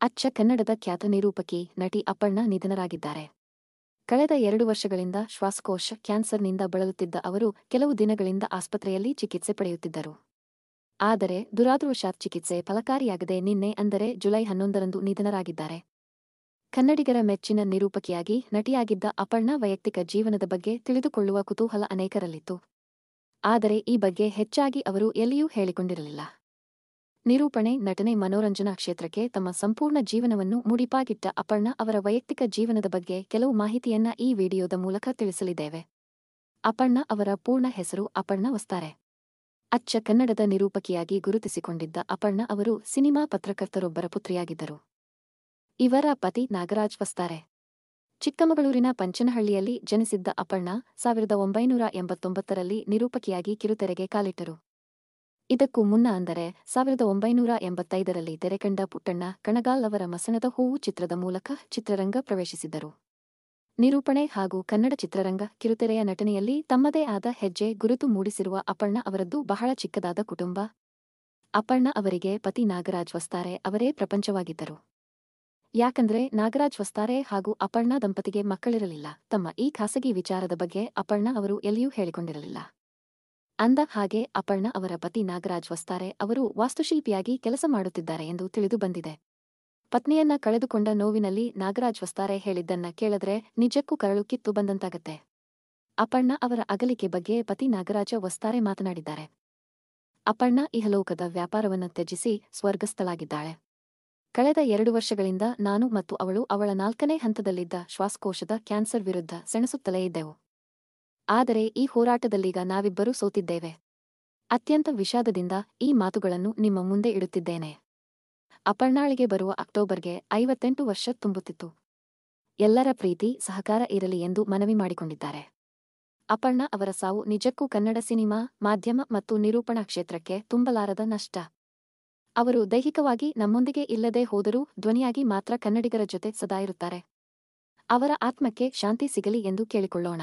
ಅಚ್ಚ ಕನ್ನಡದ ಖ್ಯಾತ ನಿರೂಪಕಿ, ನಟಿ ಅಪರ್ಣಾ ನಿಧನರಾಗಿದ್ದಾರೆ. ಕಳೆದ 2 ವರ್ಷಗಳಿಂದ ಶ್ವಾಸಕೋಶ ಕ್ಯಾನ್ಸರ್ನಿಂದ ಬಳಲುತ್ತಿದ್ದ ಅವರು ಕೆಲವು ದಿನಗಳಿಂದ ಆಸ್ಪತ್ರೆಯಲ್ಲಿ ಚಿಕಿತ್ಸೆ ಪಡೆಯುತ್ತಿದ್ದರು. ಆದರೆ ದುರಾದೃಷ್ಟವಶಾತ್ ಚಿಕಿತ್ಸೆ ಫಲಕಾರಿಯಾಗದೆ ನಿನ್ನೆ ಅಂದರೆ ಜುಲೈ 11ರಂದು ನಿಧನರಾಗಿದ್ದಾರೆ. ಕನ್ನಡಿಗರ ಮೆಚ್ಚಿನ ನಿರೂಪಕಿಯಾಗಿ, ನಟಿಯಾಗಿದ್ದ ಅಪರ್ಣಾ ವೈಯಕ್ತಿಕ ಜೀವನದ ಬಗ್ಗೆ ತಿಳಿದುಕೊಳ್ಳುವ ಕುತೂಹಲ ಅನೇಕರಲ್ಲಿತ್ತು. ಆದರೆ ಈ ಬಗ್ಗೆ ಹೆಚ್ಚಾಗಿ ಅವರು ಎಲ್ಲಿಯೂ ಹೇಳಿಕೊಂಡಿರಲಿಲ್ಲ. ನಿರೂಪಣೆ, ನಟನೆ, ಮನೋರಂಜನಾ ಕ್ಷೇತ್ರಕ್ಕೆ ತಮ್ಮ ಸಂಪೂರ್ಣ ಜೀವನವನ್ನು ಮುಡಿಪಾಗಿಟ್ಟ ಅಪರ್ಣಾ ಅವರ ವೈಯಕ್ತಿಕ ಜೀವನದ ಬಗ್ಗೆ ಕೆಲವು ಮಾಹಿತಿಯನ್ನ ಈ ವಿಡಿಯೋದ ಮೂಲಕ ತಿಳಿಸಲಿದ್ದೇವೆ. ಅಪರ್ಣಾ ಅವರ ಪೂರ್ಣ ಹೆಸರು ಅಪರ್ಣಾ ವಸ್ತಾರೆ. ಅಚ್ಚ ಕನ್ನಡದ ನಿರೂಪಕಿಯಾಗಿ ಗುರುತಿಸಿಕೊಂಡಿದ್ದ ಅಪರ್ಣಾ ಅವರು ಸಿನಿಮಾ ಪತ್ರಕರ್ತರೊಬ್ಬರ ಪುತ್ರಿಯಾಗಿದ್ದರು. ಇವರ ಪತಿ ನಾಗರಾಜ್ ವಸ್ತಾರೆ. ಚಿಕ್ಕಮಗಳೂರಿನ ಪಂಚನಹಳ್ಳಿಯಲ್ಲಿ ಜನಿಸಿದ್ದ ಅಪರ್ಣಾ 1989ರಲ್ಲಿ ನಿರೂಪಕಿಯಾಗಿ ಕಿರುತೆರೆಗೆ ಕಾಲಿಟ್ಟರು. ಇದಕ್ಕೂ ಮುನ್ನ ಅಂದರೆ 1985ರಲ್ಲಿ ತೆರೆಕಂಡ ಪುಟ್ಟಣ್ಣ ಕಣಗಾಲ್ ಅವರ ಮಸಣದ ಹೂವು ಚಿತ್ರದ ಮೂಲಕ ಚಿತ್ರರಂಗ ಪ್ರವೇಶಿಸಿದರು. ನಿರೂಪಣೆ ಹಾಗೂ ಕನ್ನಡ ಚಿತ್ರರಂಗ, ಕಿರುತೆರೆಯ ನಟನೆಯಲ್ಲಿ ತಮ್ಮದೇ ಆದ ಹೆಜ್ಜೆ ಗುರುತು ಮೂಡಿಸಿರುವ ಅಪರ್ಣಾ ಅವರದ್ದು ಬಹಳ ಚಿಕ್ಕದಾದ ಕುಟುಂಬ. ಅಪರ್ಣಾ ಅವರಿಗೆ ಪತಿ ನಾಗರಾಜ್ ವಸ್ತಾರೆ ಅವರೇ ಪ್ರಪಂಚವಾಗಿದ್ದರು. ಯಾಕಂದ್ರೆ ನಾಗರಾಜ್ ವಸ್ತಾರೆ ಹಾಗೂ ಅಪರ್ಣಾ ದಂಪತಿಗೆ ಮಕ್ಕಳಿರಲಿಲ್ಲ. ತಮ್ಮ ಈ ಖಾಸಗಿ ವಿಚಾರದ ಬಗ್ಗೆ ಅಪರ್ಣಾ ಅವರು ಎಲ್ಲಿಯೂ ಹೇಳಿಕೊಂಡಿರಲಿಲ್ಲ. ಅಂದ ಹಾಗೆ ಅಪರ್ಣಾ ಅವರ ಪತಿ ನಾಗರಾಜ್ ವಸ್ತಾರೆ ಅವರು ವಾಸ್ತುಶಿಲ್ಪಿಯಾಗಿ ಕೆಲಸ ಮಾಡುತ್ತಿದ್ದಾರೆ ಎಂದು ತಿಳಿದು ಬಂದಿದೆ. ಪತ್ನಿಯನ್ನ ಕಳೆದುಕೊಂಡ ನೋವಿನಲ್ಲಿ ನಾಗರಾಜ್ ವಸ್ತಾರೆ ಹೇಳಿದ್ದನ್ನ ಕೇಳಿದ್ರೆ ನಿಜಕ್ಕೂ ಕರಳು ಕಿತ್ತು ಬಂದಂತಾಗತ್ತೆ. ಅಪರ್ಣಾ ಅವರ ಅಗಲಿಕೆ ಬಗ್ಗೆ ಪತಿ ನಾಗರಾಜ ವಸ್ತಾರೆ ಮಾತನಾಡಿದ್ದಾರೆ. ಅಪರ್ಣಾ ಇಹಲೋಕದ ವ್ಯಾಪಾರವನ್ನು ತ್ಯಜಿಸಿ ಸ್ವರ್ಗಸ್ಥಳಾಗಿದ್ದಾಳೆ. ಕಳೆದ 2 ವರ್ಷಗಳಿಂದ ನಾನು ಮತ್ತು ಅವಳು ಅವಳ 4ನೇ ಹಂತದಲ್ಲಿದ್ದ ಶ್ವಾಸಕೋಶದ ಕ್ಯಾನ್ಸರ್ ವಿರುದ್ಧ ಸೆಣಸುತ್ತಲೇ ಇದ್ದೆವು. ಆದರೆ ಈ ಹೋರಾಟದಲ್ಲೀಗ ನಾವಿಬ್ಬರೂ ಸೋತಿದ್ದೇವೆ. ಅತ್ಯಂತ ವಿಷಾದದಿಂದ ಈ ಮಾತುಗಳನ್ನು ನಿಮ್ಮ ಮುಂದೆ ಇಡುತ್ತಿದ್ದೇನೆ. ಅಪರ್ಣಾಳಿಗೆ ಬರುವ ಅಕ್ಟೋಬರ್ಗೆ 58 ವರ್ಷ ತುಂಬುತ್ತಿತ್ತು. ಎಲ್ಲರ ಪ್ರೀತಿ, ಸಹಕಾರ ಇರಲಿ ಎಂದು ಮನವಿ ಮಾಡಿಕೊಂಡಿದ್ದಾರೆ. ಅಪರ್ಣಾ ಅವರ ಸಾವು ನಿಜಕ್ಕೂ ಕನ್ನಡ ಸಿನಿಮಾ, ಮಾಧ್ಯಮ ಮತ್ತು ನಿರೂಪಣಾ ಕ್ಷೇತ್ರಕ್ಕೆ ತುಂಬಲಾರದ ನಷ್ಟ. ಅವರು ದೈಹಿಕವಾಗಿ ನಮ್ಮೊಂದಿಗೆ ಇಲ್ಲದೆ ಹೋದರೂ ಧ್ವನಿಯಾಗಿ ಮಾತ್ರ ಕನ್ನಡಿಗರ ಜೊತೆ ಸದಾ ಇರುತ್ತಾರೆ. ಅವರ ಆತ್ಮಕ್ಕೆ ಶಾಂತಿ ಸಿಗಲಿ ಎಂದು ಕೇಳಿಕೊಳ್ಳೋಣ.